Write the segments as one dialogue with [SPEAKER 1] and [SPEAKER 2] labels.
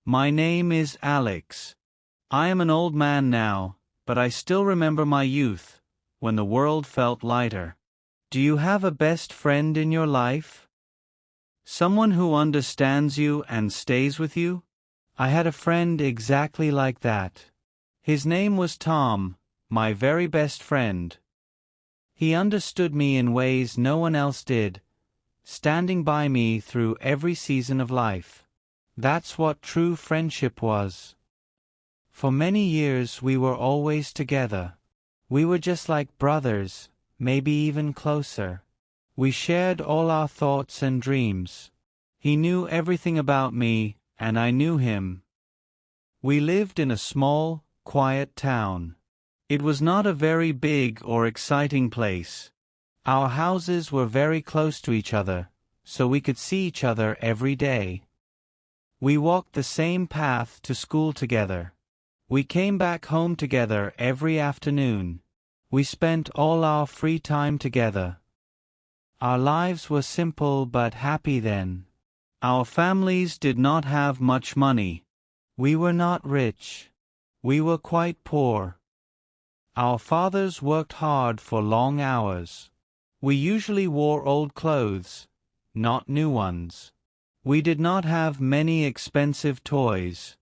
[SPEAKER 1] My name is Alex. I am an old man now, but I still remember my youth, when the world felt lighter. Do you have a best friend in your life? Someone who understands you and stays with you? I had a friend exactly like that. His name was Tom, my very best friend. He understood me in ways no one else did, standing by me through every season of life. That's what true friendship was. For many years we were always together. We were just like brothers, maybe even closer. We shared all our thoughts and dreams. He knew everything about me, and I knew him. We lived in a small, quiet town. It was not a very big or exciting place. Our houses were very close to each other, so we could see each other every day. We walked the same path to school together. We came back home together every afternoon. We spent all our free time together. Our lives were simple but happy then. Our families did not have much money. We were not rich. We were quite poor. Our fathers worked hard for long hours. We usually wore old clothes, not new ones. We did not have many expensive toys.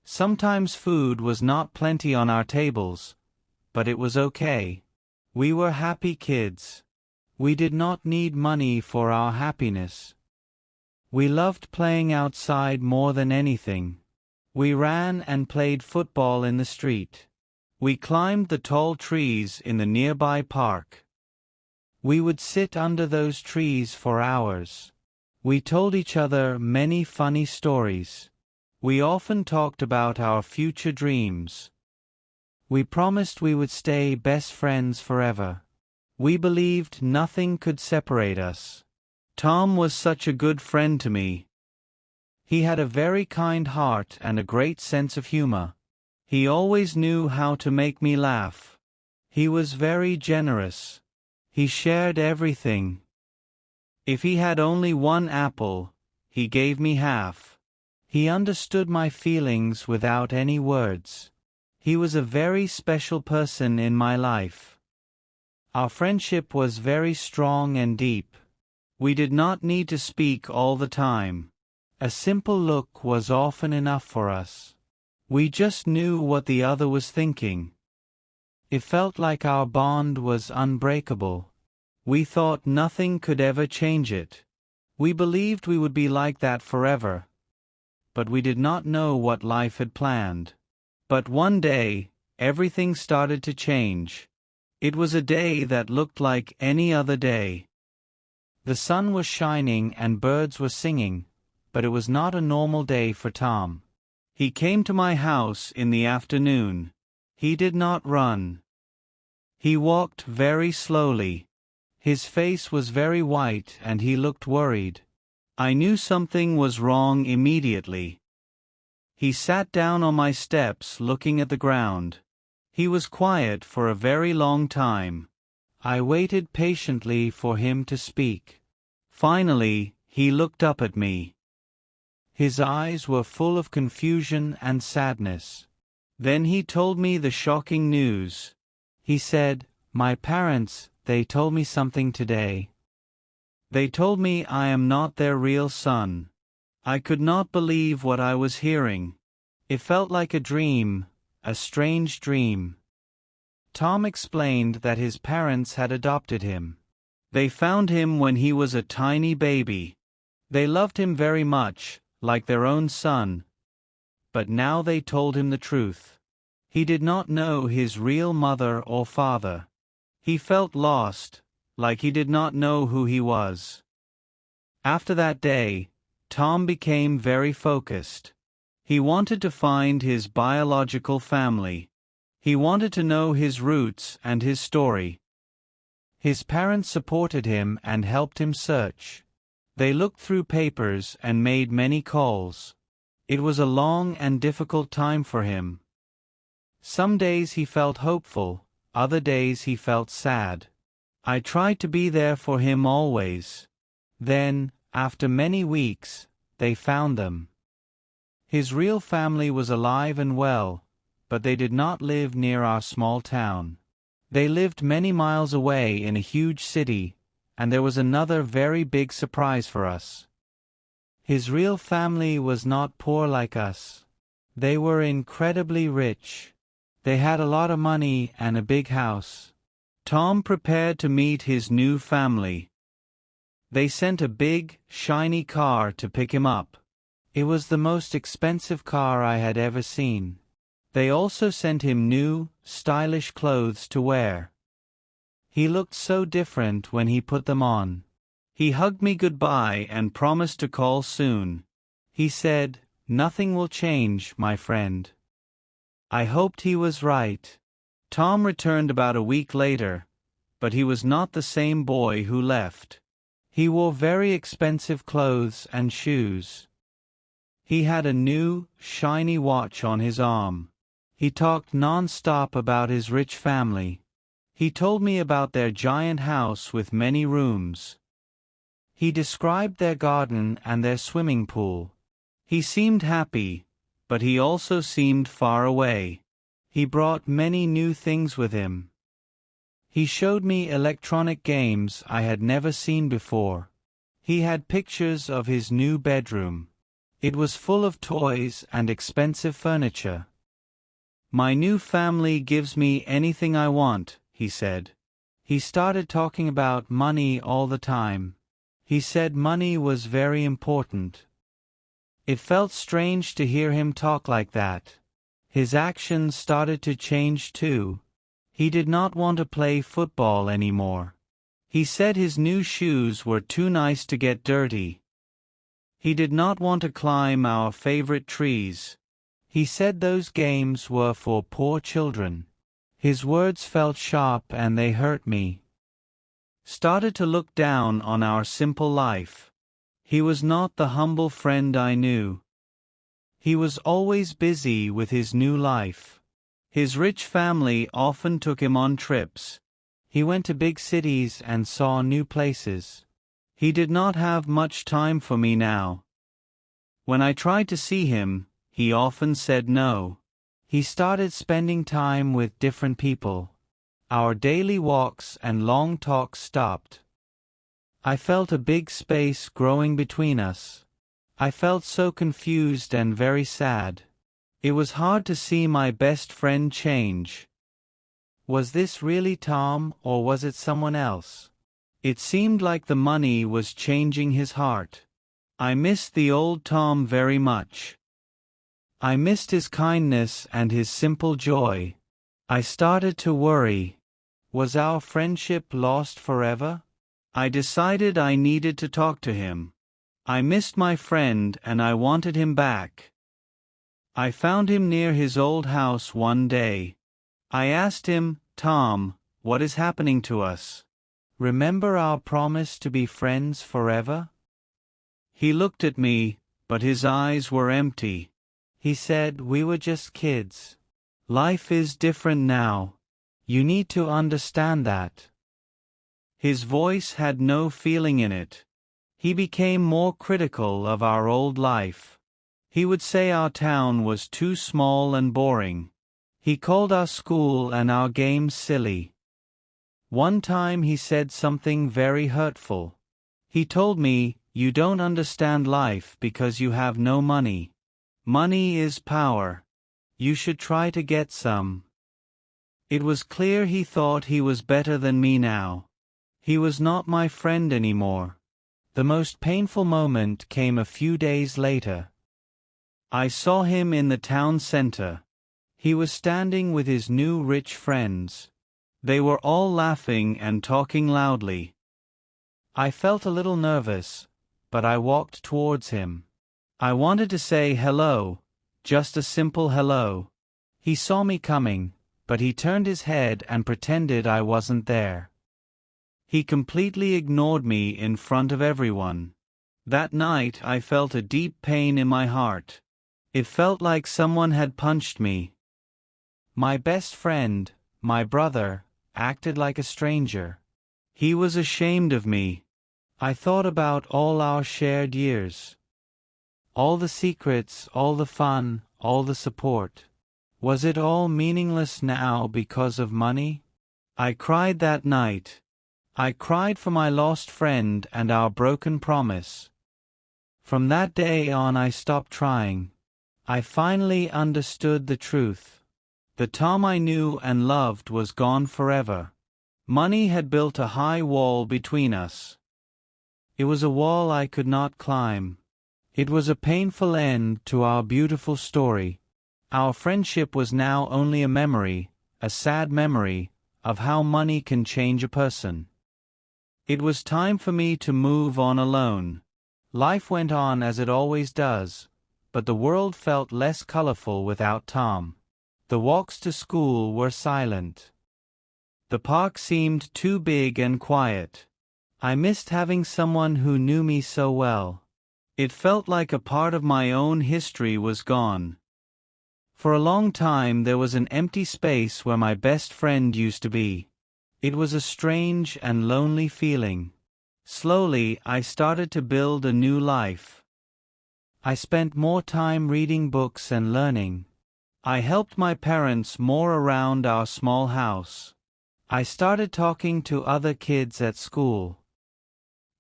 [SPEAKER 1] Sometimes food was not plenty on our tables, but it was okay. We were happy kids. We did not need money for our happiness. We loved playing outside more than anything. We ran and played football in the street. We climbed the tall trees in the nearby park. We would sit under those trees for hours. We told each other many funny stories. We often talked about our future dreams. We promised we would stay best friends forever. We believed nothing could separate us. Tom was such a good friend to me. He had a very kind heart and a great sense of humor. He always knew how to make me laugh. He was very generous. He shared everything. If he had only one apple, he gave me half. He understood my feelings without any words. He was a very special person in my life. Our friendship was very strong and deep. We did not need to speak all the time. A simple look was often enough for us. We just knew what the other was thinking. It felt like our bond was unbreakable. We thought nothing could ever change it. We believed we would be like that forever. But we did not know what life had planned. But one day, everything started to change. It was a day that looked like any other day. The sun was shining and birds were singing, but it was not a normal day for Tom. He came to my house in the afternoon. He did not run. He walked very slowly. His face was very white and he looked worried. I knew something was wrong immediately. He sat down on my steps looking at the ground. He was quiet for a very long time. I waited patiently for him to speak. Finally, he looked up at me. His eyes were full of confusion and sadness. Then he told me the shocking news. He said, "My parents, they told me something today. They told me I am not their real son." I could not believe what I was hearing. It felt like a dream, a strange dream. Tom explained that his parents had adopted him. They found him when he was a tiny baby. They loved him very much, like their own son. But now they told him the truth. He did not know his real mother or father. He felt lost, like he did not know who he was. After that day, Tom became very focused. He wanted to find his biological family. He wanted to know his roots and his story. His parents supported him and helped him search. They looked through papers and made many calls. It was a long and difficult time for him. Some days he felt hopeful, other days he felt sad. I tried to be there for him always. Then, after many weeks, they found them. His real family was alive and well, but they did not live near our small town. They lived many miles away in a huge city, and there was another very big surprise for us. His real family was not poor like us. They were incredibly rich. They had a lot of money and a big house. Tom prepared to meet his new family. They sent a big, shiny car to pick him up. It was the most expensive car I had ever seen. They also sent him new, stylish clothes to wear. He looked so different when he put them on. He hugged me goodbye and promised to call soon. He said, "Nothing will change, my friend." I hoped he was right. Tom returned about a week later, but he was not the same boy who left. He wore very expensive clothes and shoes. He had a new, shiny watch on his arm. He talked non-stop about his rich family. He told me about their giant house with many rooms. He described their garden and their swimming pool. He seemed happy, but he also seemed far away. He brought many new things with him. He showed me electronic games I had never seen before. He had pictures of his new bedroom. It was full of toys and expensive furniture. "My new family gives me anything I want," he said. He started talking about money all the time. He said money was very important. It felt strange to hear him talk like that. His actions started to change too. He did not want to play football anymore. He said his new shoes were too nice to get dirty. He did not want to climb our favorite trees. He said those games were for poor children. His words felt sharp and they hurt me. Started to look down on our simple life. He was not the humble friend I knew. He was always busy with his new life. His rich family often took him on trips. He went to big cities and saw new places. He did not have much time for me now. When I tried to see him, he often said no. He started spending time with different people. Our daily walks and long talks stopped. I felt a big space growing between us. I felt so confused and very sad. It was hard to see my best friend change. Was this really Tom, or was it someone else? It seemed like the money was changing his heart. I missed the old Tom very much. I missed his kindness and his simple joy. I started to worry. Was our friendship lost forever? I decided I needed to talk to him. I missed my friend and I wanted him back. I found him near his old house one day. I asked him, "Tom, what is happening to us? Remember our promise to be friends forever?" He looked at me, but his eyes were empty. He said, "We were just kids. Life is different now. You need to understand that." His voice had no feeling in it. He became more critical of our old life. He would say our town was too small and boring. He called our school and our games silly. One time he said something very hurtful. He told me, "You don't understand life because you have no money. Money is power. You should try to get some." It was clear he thought he was better than me now. He was not my friend anymore. The most painful moment came a few days later. I saw him in the town center. He was standing with his new rich friends. They were all laughing and talking loudly. I felt a little nervous, but I walked towards him. I wanted to say hello, just a simple hello. He saw me coming, but he turned his head and pretended I wasn't there. He completely ignored me in front of everyone. That night I felt a deep pain in my heart. It felt like someone had punched me. My best friend, my brother, acted like a stranger. He was ashamed of me. I thought about all our shared years. All the secrets, all the fun, all the support. Was it all meaningless now because of money? I cried that night. I cried for my lost friend and our broken promise. From that day on I stopped trying. I finally understood the truth. The Tom I knew and loved was gone forever. Money had built a high wall between us. It was a wall I could not climb. It was a painful end to our beautiful story. Our friendship was now only a memory, a sad memory, of how money can change a person. It was time for me to move on alone. Life went on as it always does, but the world felt less colorful without Tom. The walks to school were silent. The park seemed too big and quiet. I missed having someone who knew me so well. It felt like a part of my own history was gone. For a long time there was an empty space where my best friend used to be. It was a strange and lonely feeling. Slowly, I started to build a new life. I spent more time reading books and learning. I helped my parents more around our small house. I started talking to other kids at school.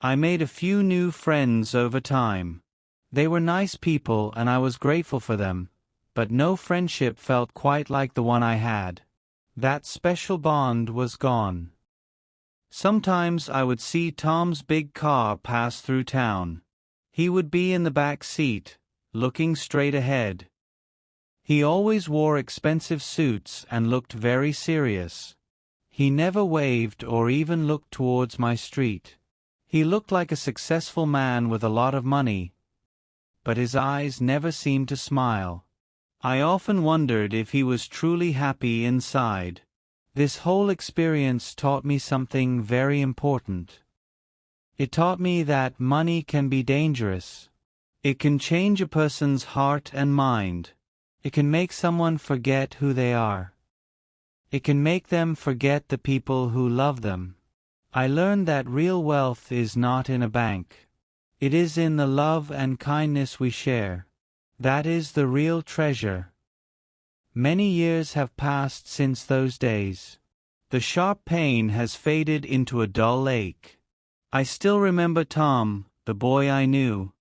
[SPEAKER 1] I made a few new friends over time. They were nice people and I was grateful for them, but no friendship felt quite like the one I had. That special bond was gone. Sometimes I would see Tom's big car pass through town. He would be in the back seat, looking straight ahead. He always wore expensive suits and looked very serious. He never waved or even looked towards my street. He looked like a successful man with a lot of money, but his eyes never seemed to smile. I often wondered if he was truly happy inside. This whole experience taught me something very important. It taught me that money can be dangerous. It can change a person's heart and mind. It can make someone forget who they are. It can make them forget the people who love them. I learned that real wealth is not in a bank. It is in the love and kindness we share. That is the real treasure. Many years have passed since those days. The sharp pain has faded into a dull ache. I still remember Tom, the boy I knew.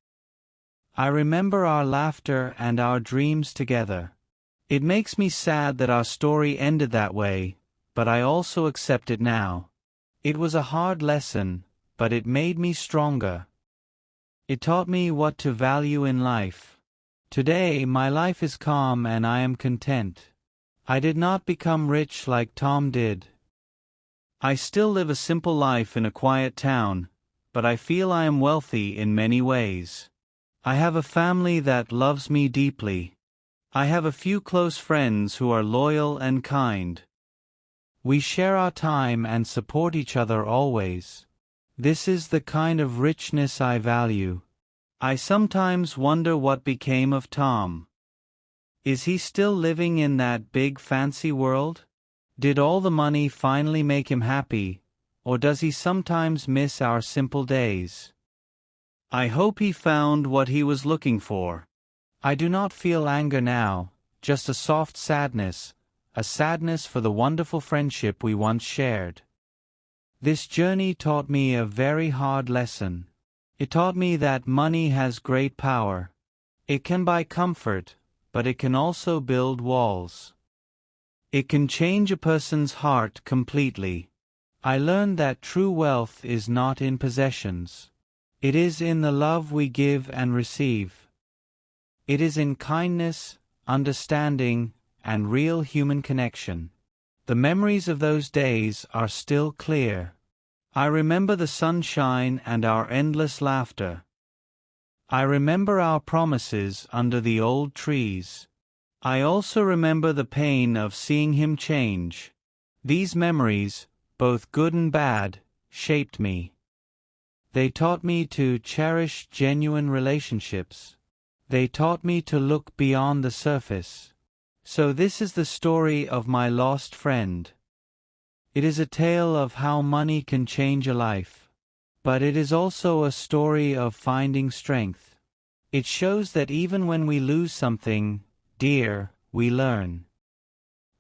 [SPEAKER 1] I remember our laughter and our dreams together. It makes me sad that our story ended that way, but I also accept it now. It was a hard lesson, but it made me stronger. It taught me what to value in life. Today my life is calm and I am content. I did not become rich like Tom did. I still live a simple life in a quiet town, but I feel I am wealthy in many ways. I have a family that loves me deeply. I have a few close friends who are loyal and kind. We share our time and support each other always. This is the kind of richness I value. I sometimes wonder what became of Tom. Is he still living in that big fancy world? Did all the money finally make him happy, or does he sometimes miss our simple days? I hope he found what he was looking for. I do not feel anger now, just a soft sadness, a sadness for the wonderful friendship we once shared. This journey taught me a very hard lesson. It taught me that money has great power. It can buy comfort, but it can also build walls. It can change a person's heart completely. I learned that true wealth is not in possessions. It is in the love we give and receive. It is in kindness, understanding, and real human connection. The memories of those days are still clear. I remember the sunshine and our endless laughter. I remember our promises under the old trees. I also remember the pain of seeing him change. These memories, both good and bad, shaped me. They taught me to cherish genuine relationships. They taught me to look beyond the surface. So this is the story of my lost friend. It is a tale of how money can change a life. But it is also a story of finding strength. It shows that even when we lose something dear, we learn.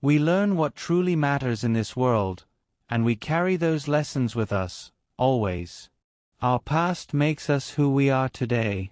[SPEAKER 1] We learn what truly matters in this world, and we carry those lessons with us, always. Our past makes us who we are today.